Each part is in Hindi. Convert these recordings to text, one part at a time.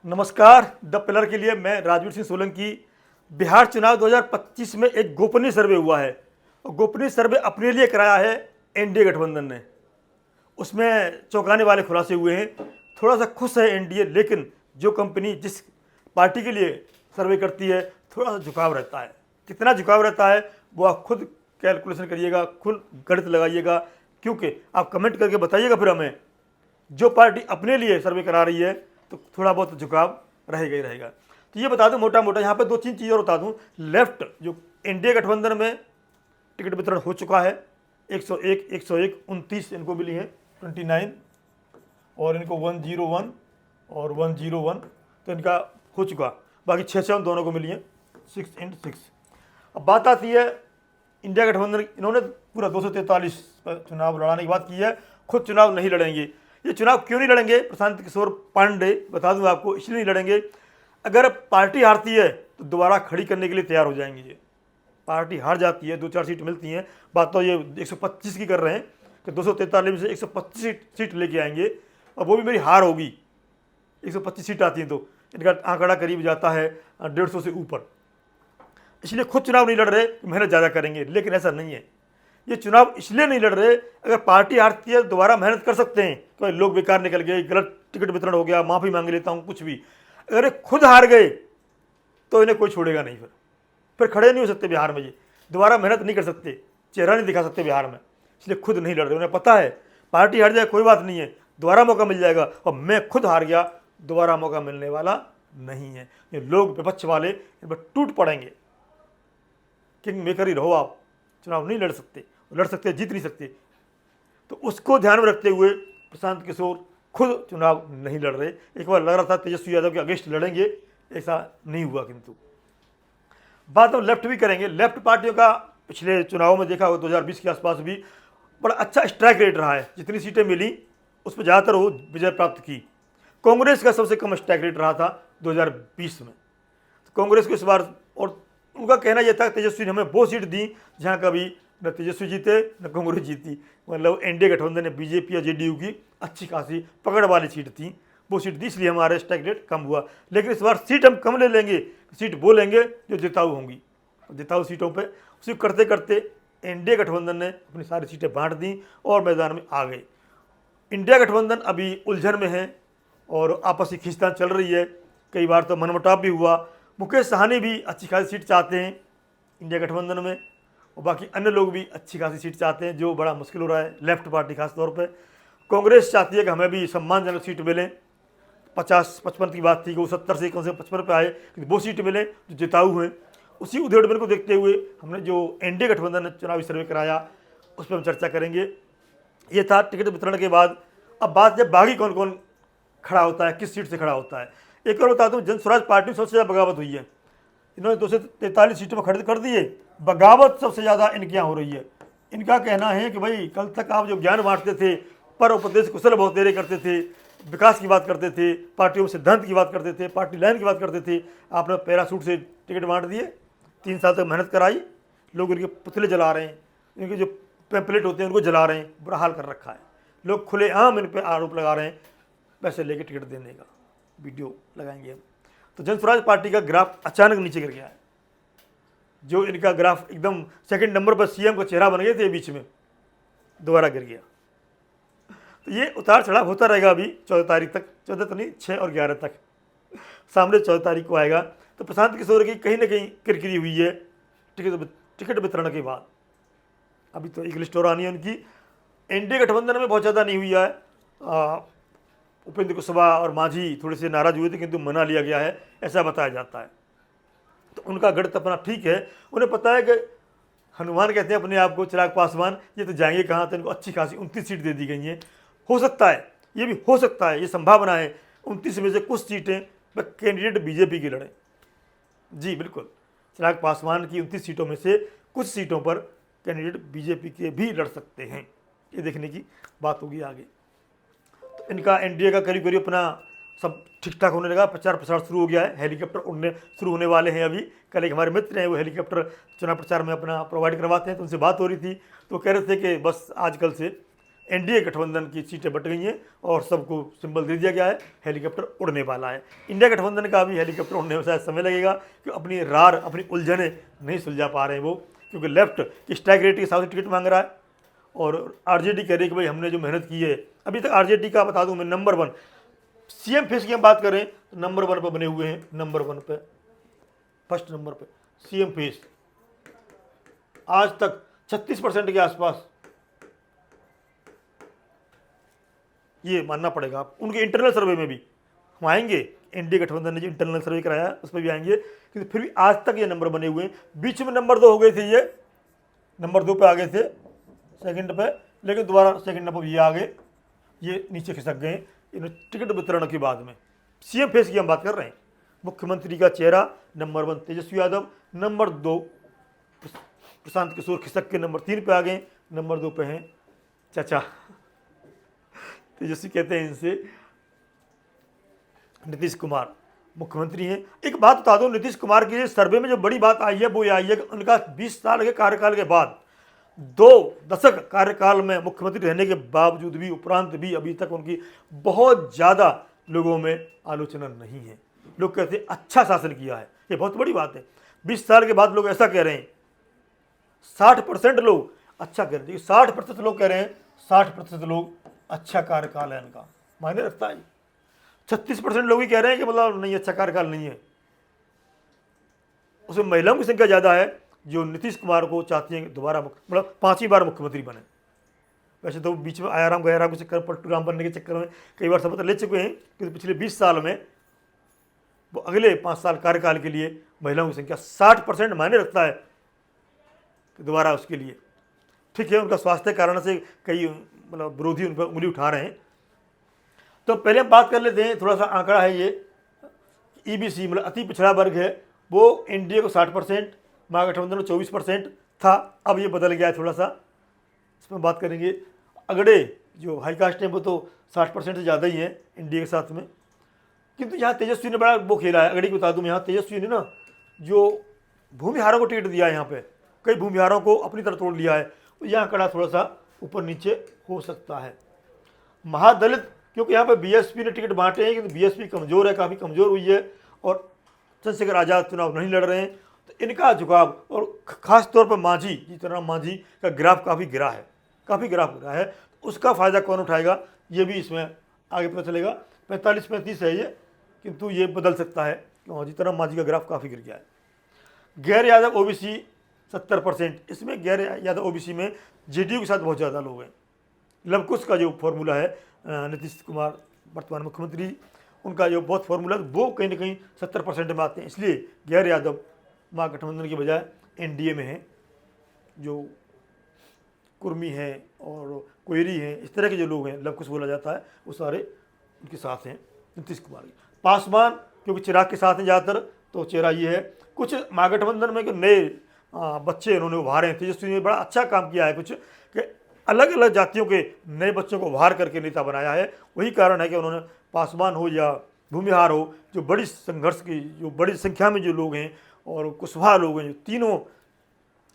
नमस्कार। द पिलर के लिए मैं राजवीर सिंह सोलंकी। बिहार चुनाव 2025 में एक गोपनीय सर्वे हुआ है और गोपनीय सर्वे अपने लिए कराया है एनडीए गठबंधन ने। उसमें चौंकाने वाले खुलासे हुए हैं। थोड़ा सा खुश है एनडीए, लेकिन जो कंपनी जिस पार्टी के लिए सर्वे करती है थोड़ा सा झुकाव रहता है। कितना झुकाव रहता है वो आप खुद कैलकुलेशन करिएगा, खुद गणित लगाइएगा, क्योंकि आप कमेंट करके बताइएगा फिर हमें। जो पार्टी अपने लिए सर्वे करा रही है तो थोड़ा बहुत झुकाव रहेगा ही रहेगा। तो ये बता दूं मोटा मोटा, यहाँ पे दो तीन चीज़ और बता दूं। लेफ्ट जो एनडीए गठबंधन में टिकट वितरण हो चुका है, 101, 29 इनको मिली हैं, 29, और इनको 101 और 101, तो इनका हो चुका। बाकी 6 दोनों को मिली हैं, 6 × 6। अब बात आती है इंडिया गठबंधन, इन्होंने पूरा 243 पर चुनाव लड़ाने की बात की है, खुद चुनाव नहीं लड़ेंगे। ये चुनाव क्यों नहीं लड़ेंगे? प्रशांत किशोर पांडे बता दूं आपको, इसलिए नहीं लड़ेंगे, अगर पार्टी हारती है तो दोबारा खड़ी करने के लिए तैयार हो जाएंगे। ये पार्टी हार जाती है, 2-4 सीट मिलती हैं, बात तो ये 125 की कर रहे हैं कि 243 में से 125 सीट लेके आएंगे, और वो भी मेरी हार होगी। 125 सीट आती हैं तो इनका आंकड़ा करीब जाता है 150 से ऊपर। इसलिए खुद चुनाव नहीं लड़ रहे, मेहनत ज़्यादा करेंगे, लेकिन ऐसा नहीं है। ये चुनाव इसलिए नहीं लड़ रहे, अगर पार्टी हारती है दोबारा मेहनत कर सकते हैं कि लोग बेकार निकल गए, गलत टिकट वितरण हो गया, माफ़ी मांग लेता हूँ, कुछ भी। अगर ये खुद हार गए तो इन्हें कोई छोड़ेगा नहीं, फिर खड़े नहीं हो सकते बिहार में। ये दोबारा मेहनत नहीं कर सकते, चेहरा नहीं दिखा सकते बिहार में, इसलिए खुद नहीं लड़ रहे। उन्हें पता है पार्टी हार जाए कोई बात नहीं है, दोबारा मौका मिल जाएगा, और मैं खुद हार गया, दोबारा मौका मिलने वाला नहीं है। ये लोग विपक्ष वाले इन पर टूट पड़ेंगे। किंग मेकर ही रहो आप, चुनाव नहीं लड़ सकते, लड़ सकते जीत नहीं सकते। तो उसको ध्यान में रखते हुए प्रशांत किशोर खुद चुनाव नहीं लड़ रहे। एक बार लग रहा था तेजस्वी यादव के अगेंस्ट लड़ेंगे, ऐसा नहीं हुआ। किंतु बात हम लेफ्ट भी करेंगे। लेफ्ट पार्टियों का पिछले चुनावों में देखा होगा, 2020 के आसपास भी बड़ा अच्छा स्ट्राइक रेट रहा है। जितनी सीटें मिली उस पर ज़्यादातर वो विजय प्राप्त की। कांग्रेस का सबसे कम स्ट्राइक रेट रहा था 2020 में। तो कांग्रेस को इस बार, और उनका कहना यह था तेजस्वी ने हमें वो सीट दी जहाँ कभी न तेजस्वी जीते न कांग्रेस जीती। मतलब एनडीए गठबंधन ने बीजेपी या जेडीयू की अच्छी खासी पकड़ वाली सीट थी, वो सीट दी, इसलिए हमारा स्ट्राइक रेट कम हुआ। लेकिन इस बार सीट हम कम ले लेंगे, सीट वो लेंगे जो जिताऊ होंगी। जिताऊ सीटों पर उसी करते करते एनडीए गठबंधन ने अपनी सारी सीटें बांट दी और मैदान में आ गए। इंडिया गठबंधन अभी उलझन में है और आपसी खींचतान चल रही है, कई बार तो मनमुटाव भी हुआ। मुकेश सहनी भी अच्छी खासी सीट चाहते हैं इंडिया गठबंधन में, और बाकी अन्य लोग भी अच्छी खासी सीट चाहते हैं, जो बड़ा मुश्किल हो रहा है लेफ्ट पार्टी खास तौर पे। कांग्रेस चाहती है कि हमें भी सम्मानजनक सीट मिले। 50-55 की बात थी कि वो 70 से कम से 55 पे आए कि वो सीट मिले जो जिताऊ हैं। उसी उधेड़बन को देखते हुए हमने जो एनडीए गठबंधन ने चुनावी सर्वे कराया उस पर हम चर्चा करेंगे। ये था टिकट वितरण के बाद। अब बात जब बागी कौन कौन खड़ा होता है, किस सीट से खड़ा होता है। एक और बताता हूँ, जन स्वराज पार्टी में सबसे ज़्यादा बगावत हुई है। इन्होंने 243 सीटों पर खड़े कर दिए, बगावत सबसे ज़्यादा इनके यहाँ हो रही है। इनका कहना है कि भाई कल तक आप जो ज्ञान बांटते थे, पर उपदेश कुशल बहुतेरे करते थे, विकास की बात करते थे, पार्टियों में सिद्धांत की बात करते थे, पार्टी लाइन की बात करते थे, आपने पैरासूट से टिकट बांट दिए। 3 साल तक मेहनत कराई, लोग इनके पुतले जला रहे हैं, इनके जो पैम्पलेट होते हैं उनको जला रहे हैं, बुरा हाल कर रखा है। लोग खुलेआम इन पर आरोप लगा रहे हैं पैसे लेके टिकट देने का। वीडियो लगाएंगे हम। तो जन स्वराज पार्टी का ग्राफ अचानक नीचे गिर गया है। जो इनका ग्राफ एकदम सेकंड नंबर पर सीएम का चेहरा बन गए थे, बीच में दोबारा गिर गया। तो ये उतार चढ़ाव होता रहेगा अभी 14 तारीख तक, 14 तो नहीं 6 और 11 तक, सामने 14 तारीख को आएगा। तो प्रशांत किशोर की कहीं ना कहीं किरकिरी हुई है टिकट वितरण के बाद। अभी तो एक लिस्ट और आनी है उनकी। एनडीए गठबंधन में बहुत ज़्यादा नहीं हुई है। उपेंद्र कुशवाहा और मांझी थोड़े से नाराज हुए थे, किंतु मना लिया गया है, ऐसा बताया जाता है। तो उनका गढ़ अपना ठीक है। उन्हें पता है कि हनुमान कहते हैं अपने आप को, चिराग पासवान, ये तो जाएंगे कहाँ। तो इनको अच्छी खासी 29 सीट दे दी गई हैं। हो सकता है, ये भी हो सकता है, ये संभावना है 29 में से कुछ सीटें कैंडिडेट बीजेपी की लड़ें। जी बिल्कुल, चिराग पासवान की 29 सीटों में से कुछ सीटों पर कैंडिडेट बीजेपी के भी लड़ सकते हैं। ये देखने की बात होगी आगे। तो इनका एनडीए का करीब करीब अपना सब ठीक ठाक होने लगा, प्रचार प्रसार शुरू हो गया है। हेलीकॉप्टर उड़ने शुरू होने वाले हैं अभी। कल एक हमारे मित्र हैं, वो हेलीकॉप्टर चुनाव प्रचार में अपना प्रोवाइड करवाते हैं, तो उनसे बात हो रही थी, तो कह रहे थे कि बस आजकल से एनडीए गठबंधन की सीटें बट गई हैं और सबको सिंबल दे दिया गया है, हेलीकॉप्टर उड़ने वाला है। इंडिया गठबंधन का भी हेलीकॉप्टर उड़ने में शायद समय लगेगा, कि अपनी रार, अपनी उलझने नहीं सुलझा पा रहे हैं वो, क्योंकि लेफ्ट की स्ट्राइक रेट के हिसाब से टिकट मांग रहा है और आरजेडी कह रही है कि भाई हमने जो मेहनत की है। अभी तक आरजेडी का बता दूं मैं नंबर 1 सीएम फेस की हम बात करें तो नंबर 1 पर बने हुए हैं, नंबर 1 पे, फर्स्ट नंबर पे सीएम फेस, आज तक 36% के आसपास, ये मानना पड़ेगा आप। उनके इंटरनल सर्वे में भी हम आएंगे, एनडीए गठबंधन ने जो इंटरनल सर्वे कराया है उस पर भी आएंगे, कि फिर भी आज तक ये नंबर बने हुए हैं। बीच में नंबर 2 हो गए थे, ये नंबर 2 पे आ गए थे सेकंड पे, लेकिन दोबारा सेकंड नंबर ये आ गए, ये नीचे खिसक गए इन टिकट वितरण के बाद में। सीएम फेस की हम बात कर रहे हैं। मुख्यमंत्री का चेहरा नंबर 1 तेजस्वी यादव, नंबर 2 प्रशांत किशोर खिसक के नंबर 3 पे आ गए, नंबर 2 पे हैं चाचा तेजस्वी कहते हैं इनसे, नीतीश कुमार मुख्यमंत्री हैं। एक बात बता दो, नीतीश कुमार की सर्वे में जो बड़ी बात आई है वो ये आई है कि उनका 20 साल के कार्यकाल के बाद 2 दशक कार्यकाल में मुख्यमंत्री रहने के बावजूद भी, उपरांत भी, अभी तक उनकी बहुत ज़्यादा लोगों में आलोचना नहीं है। लोग कहते हैं अच्छा शासन किया है, ये बहुत बड़ी बात है। 20 साल के बाद लोग ऐसा कह रहे हैं, 60% लोग अच्छा कह रहे हैं, 60% लोग कह रहे हैं, 60% लोग अच्छा कार्यकाल है इनका, मायने रखता है। 36% लोग ही कह रहे हैं कि मतलब नहीं, अच्छा कार्यकाल नहीं है। उसमें महिलाओं की संख्या ज़्यादा है जो नीतीश कुमार को चाहती हैं कि दोबारा मतलब 5वीं बार मुख्यमंत्री बने। वैसे तो बीच में आयाराम गयाराम के चक्कर, पलटू राम बनने के चक्कर में कई बार शपथ ले चुके हैं, क्योंकि पिछले 20 साल में वो अगले 5 साल कार्यकाल के लिए महिलाओं की संख्या 60% मायने रखता है कि दोबारा उसके लिए। ठीक है, उनका स्वास्थ्य कारण से कई मतलब विरोधी उन पर उंगली उठा रहे हैं। तो पहले हम बात कर लेते हैं, थोड़ा सा आंकड़ा है ये, ईबीसी मतलब अति पिछड़ा वर्ग है, वो एनडीए को 60%, महागठबंधन को 24% था, अब ये बदल गया है थोड़ा सा, इसमें बात करेंगे। अगड़े जो हाई कास्ट है वो तो 60% से ज़्यादा ही है एनडीए के साथ में, किंतु यहाँ तेजस्वी ने बड़ा वो खेला है। अगड़ी को बता दूँ, यहाँ तेजस्वी ने ना जो भूमिहारों को टिकट दिया है, यहाँ पे कई भूमिहारों को अपनी तरफ तोड़ लिया है, तो यहाँ आंकड़ा थोड़ा सा ऊपर नीचे हो सकता है। महादलित, क्योंकि यहाँ पे बीएसपी ने टिकट बांटे हैं, क्योंकि बीएसपी कमज़ोर है, काफ़ी कमज़ोर हुई है और चंद्रशेखर आज़ाद चुनाव नहीं लड़ रहे हैं, तो इनका झुकाव, और ख़ास तौर पर मांझी, जीतनराम मांझी का ग्राफ काफ़ी गिरा है, काफ़ी ग्राफ गिरा है। तो उसका फ़ायदा कौन उठाएगा ये भी इसमें आगे पता चलेगा। 45-35 है ये, किंतु ये बदल सकता है क्यों, जीतनराम मांझी का ग्राफ काफ़ी गिर गया है। गैर यादव ओबीसी 70%, इसमें गैर यादव ओबीसी में जेडीयू के साथ बहुत ज़्यादा लोग हैं। लवकुश का जो फॉर्मूला है, नीतीश कुमार वर्तमान मुख्यमंत्री, उनका जो बहुत फॉर्मूला है वो कहीं ना कहीं 70% में आते हैं, इसलिए गैर यादव महागठबंधन की बजाय एनडीए में है। जो कुर्मी हैं और कोयरी हैं, इस तरह के जो लोग हैं, लवकुश बोला जाता है, वो सारे उनके साथ हैं नीतीश कुमार के। पासवान क्योंकि चिराग के साथ हैं ज़्यादातर, तो चेहरा ये है। कुछ महागठबंधन में नए बच्चे उन्होंने उभारे हैं, तेजस्वी ने बड़ा अच्छा काम किया है, कुछ कि अलग अलग जातियों के नए बच्चों को उभार करके नेता बनाया है। वही कारण है कि उन्होंने पासवान हो या भूमिहार हो, जो बड़ी संघर्ष की, जो बड़ी संख्या में जो लोग हैं और कुशवाहा लोग हैं, जो तीनों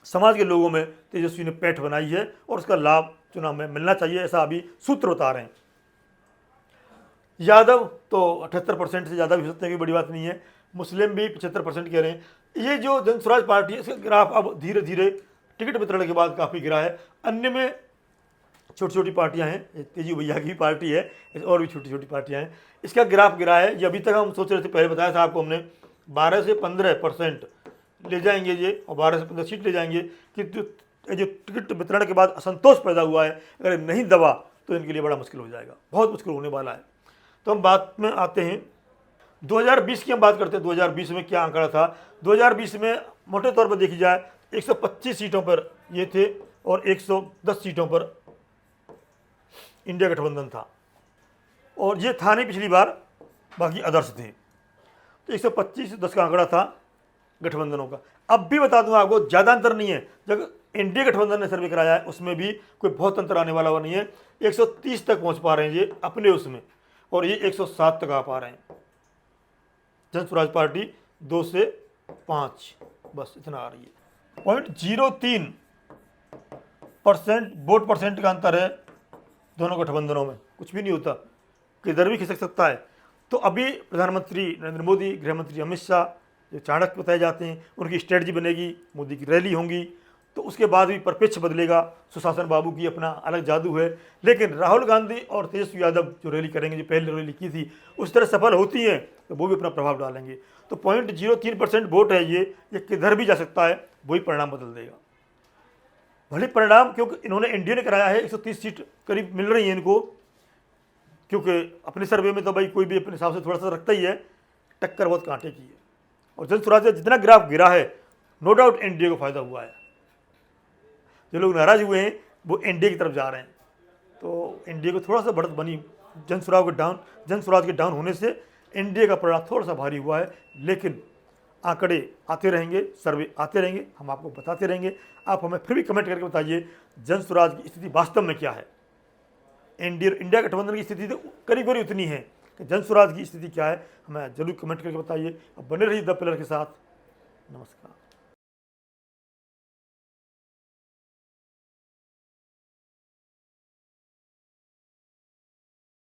समाज के लोगों में तेजस्वी ने पैठ बनाई है और उसका लाभ चुनाव में मिलना चाहिए, ऐसा अभी सूत्र बता रहे हैं। यादव तो 78% से ज़्यादा भी हो सकते हैं, कोई बड़ी बात नहीं है। मुस्लिम भी 75% कह रहे हैं। ये जो जन स्वराज पार्टी है, इसका ग्राफ अब धीरे धीरे टिकट वितरण के बाद काफ़ी गिरा है। अन्य में छोटी छोटी पार्टियां हैं, तेजी भैया की पार्टी है, और भी छोटी छोटी पार्टियां हैं, इसका ग्राफ गिरा है। ये अभी तक हम सोच रहे थे, पहले बताया था आपको हमने, 12 से 15% ले जाएंगे ये, और 12 से 15 सीट ले जाएंगे। कि जो टिकट वितरण के बाद असंतोष पैदा हुआ है, अगर नहीं दबा तो इनके लिए बड़ा मुश्किल हो जाएगा, बहुत मुश्किल होने वाला है। तो हम बात में आते हैं 2020 की, हम बात करते हैं 2020 में क्या आंकड़ा था। 2020 में मोटे तौर पर देखी जाए 125 सीटों पर ये थे और 110 सीटों पर इंडिया गठबंधन था, और ये था नहीं पिछली बार, बाकी अदर्श थे। तो 125-10 का आंकड़ा था गठबंधनों का। अब भी बता दूंगा आपको, ज़्यादा अंतर नहीं है। जब एनडीए गठबंधन ने सर्वे कराया है उसमें भी कोई बहुत अंतर आने वाला नहीं है। 130 तक पहुंच पा रहे हैं ये अपने उसमें, और ये 107 तक आ पा रहे हैं। जन स्वराज पार्टी 2 से 5, बस इतना आ रही है। 0.03% वोट परसेंट का अंतर है दोनों गठबंधनों में कुछ भी नहीं होता, किधर भी खिसक सकता है। तो अभी प्रधानमंत्री नरेंद्र मोदी, गृह मंत्री अमित शाह जो चाणक्य बताए जाते हैं, उनकी स्ट्रेटजी बनेगी, मोदी की रैली होंगी, तो उसके बाद भी परिप्रेक्ष्य बदलेगा। सुशासन बाबू की अपना अलग जादू है, लेकिन राहुल गांधी और तेजस्वी यादव जो रैली करेंगे, जो पहले रैली की थी, उस तरह सफल होती हैं तो वो भी अपना प्रभाव डालेंगे। तो 0.03% वोट है ये किधर भी जा सकता है, वही परिणाम बदल देगा। भले परिणाम, क्योंकि इन्होंने एनडीए ने कराया है, 130 सीट करीब मिल रही है इनको, क्योंकि अपने सर्वे में तो भाई कोई भी अपने हिसाब से थोड़ा सा रखता ही है, टक्कर बहुत कांटे की है। और जन स्वराज जितना ग्राफ गिरा है, नो डाउट एनडीए को फायदा हुआ है। जो लोग नाराज हुए हैं वो एनडीए की तरफ जा रहे हैं, तो एनडीए को थोड़ा सा बढ़त बनी। जन स्वराज के डाउन होने से एनडीए का परिणाम थोड़ा सा भारी हुआ है, लेकिन आंकड़े आते रहेंगे, सर्वे आते रहेंगे, हम आपको बताते रहेंगे। आप हमें फिर भी कमेंट करके बताइए जन स्वराज की स्थिति वास्तव में क्या है। इंडिया गठबंधन की स्थिति तो करीब करीब उतनी है, कि जन स्वराज की स्थिति क्या है, हमें जरूर कमेंट करके बताइए। अब बने रहिए द पिलर के साथ। नमस्कार।